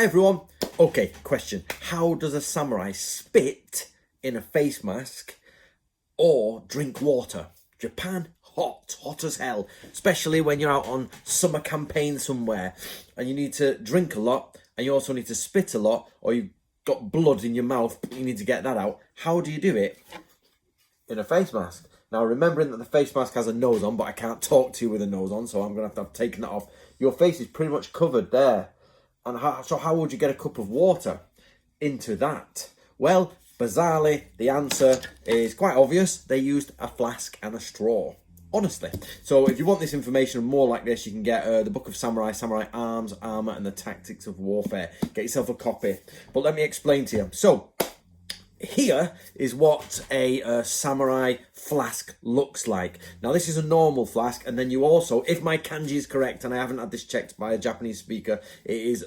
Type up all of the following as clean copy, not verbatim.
Hi everyone. Okay, question. How does a samurai spit in a face mask or drink water? Japan, hot as hell. Especially when you're out on summer campaign somewhere and you need to drink a lot and you also need to spit a lot, or you've got blood in your mouth, you need to get that out. How do you do it? In a face mask. Now, remembering that the face mask has a nose on, but I can't talk to you with a nose on, so I'm going to have taken that off. Your face is pretty much covered there. And so how would you get a cup of water into that? Well, bizarrely, the answer is quite obvious. They used a flask and a straw. Honestly. So if you want this information more like this, you can get the Book of Samurai, Samurai Arms, Armour and the Tactics of Warfare. Get yourself a copy. But let me explain to you. So, here is what a samurai flask looks like. Now, this is a normal flask, and then you also, if my kanji is correct, and I haven't had this checked by a Japanese speaker, it is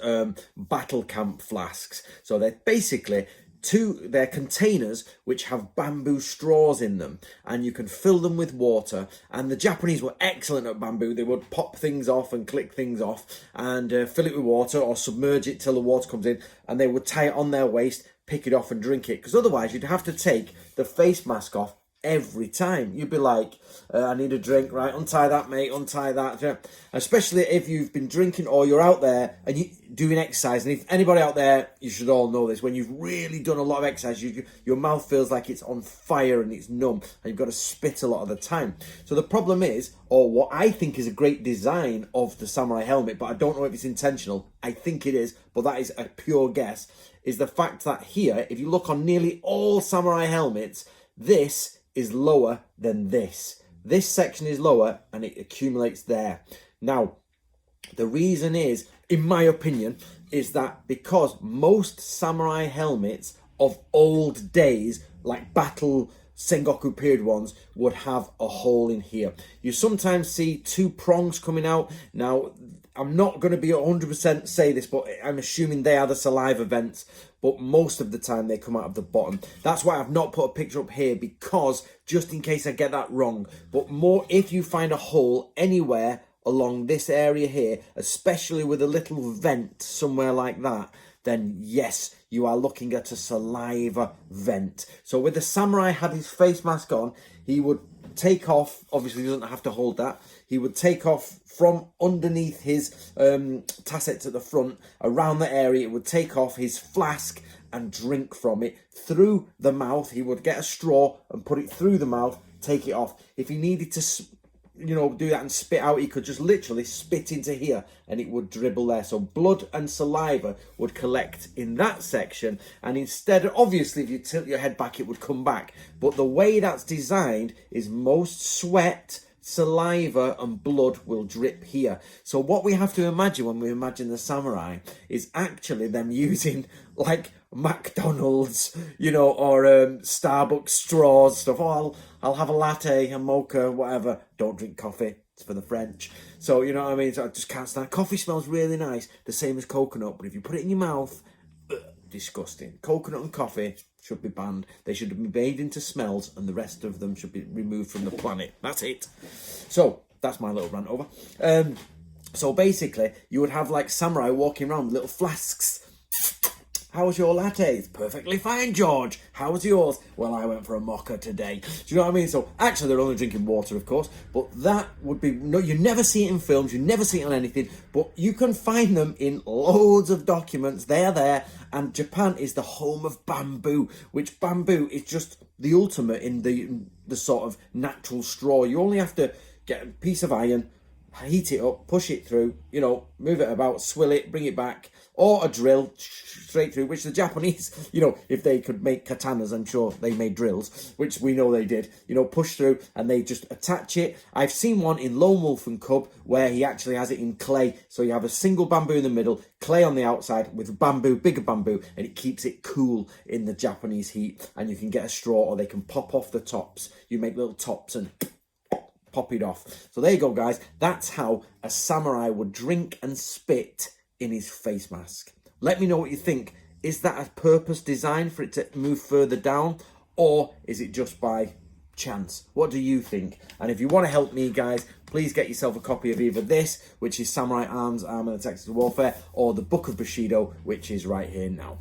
battle camp flasks. So they're basically they're containers which have bamboo straws in them, and you can fill them with water. And the Japanese were excellent at bamboo. They would pop things off and click things off and fill it with water or submerge it till the water comes in, and they would tie it on their waist, pick it off and drink it, because otherwise you'd have to take the face mask off every time. You'd be like, I need a drink, right? Untie that, mate, untie that. Especially if you've been drinking or you're out there and you're doing exercise. And if anybody out there, you should all know this, when you've really done a lot of exercise, your mouth feels like it's on fire and it's numb and you've got to spit a lot of the time. So the problem is, or what I think is a great design of the samurai helmet, but I don't know if it's intentional, I think it is, but that is a pure guess, is the fact that here, if you look on nearly all samurai helmets, this is lower than this. This section is lower and it accumulates there. Now, the reason is, in my opinion, is that because most samurai helmets of old days, like battle Sengoku period ones, would have a hole in here. You sometimes see two prongs coming out. Now, I'm not going to be 100% say this, but I'm assuming they are the saliva vents, but most of the time they come out of the bottom. That's why I've not put a picture up here, because just in case I get that wrong. But more, if you find a hole anywhere along this area here, especially with a little vent somewhere like that, then yes, you are looking at a saliva vent. So with the samurai had his face mask on, he would take off, obviously he doesn't have to hold that, he would take off from underneath his tassets at the front, around the area, it would take off his flask and drink from it through the mouth. He would get a straw and put it through the mouth, take it off. If he needed to, do that and spit out, he could just literally spit into here and it would dribble there. So blood and saliva would collect in that section, and instead, obviously, if you tilt your head back, it would come back. But the way that's designed is most sweat, saliva and blood will drip here. So what we have to imagine when we imagine the samurai is actually them using like McDonald's, or Starbucks straws, stuff. Oh, I'll have a latte, a mocha, whatever. Don't drink coffee. It's for the French. So, you know what I mean? So I just can't stand. Coffee smells really nice, the same as coconut, but if you put it in your mouth, disgusting. Coconut and coffee should be banned. They should be made into smells, and the rest of them should be removed from the planet. That's it. So that's my little rant over. So basically, you would have like samurai walking around with little flasks. How's your latte? It's perfectly fine, George. How's yours? Well, I went for a mocha today. Do you know what I mean? So actually, they're only drinking water, of course, but that would be, no, you never see it in films, you never see it on anything, but you can find them in loads of documents. They're there, and Japan is the home of bamboo, which bamboo is just the ultimate in the sort of natural straw. You only have to get a piece of iron, heat it up, push it through, move it about, swill it, bring it back, or a drill straight through, which the Japanese, if they could make katanas, I'm sure they made drills, which we know they did, push through, and they just attach it. I've seen one in Lone Wolf and Cub where he actually has it in clay. So you have a single bamboo in the middle, clay on the outside with bamboo, bigger bamboo, and it keeps it cool in the Japanese heat. And you can get a straw, or they can pop off the tops. You make little tops and pop it off. So there you go, guys. That's how a samurai would drink and spit in his face mask. Let me know what you think. Is that a purpose design for it to move further down, or is it just by chance? What do you think? And if you want to help me, guys, please get yourself a copy of either this, which is Samurai Arms, Armour and Tactics of Warfare, or the Book of Bushido, which is right here now.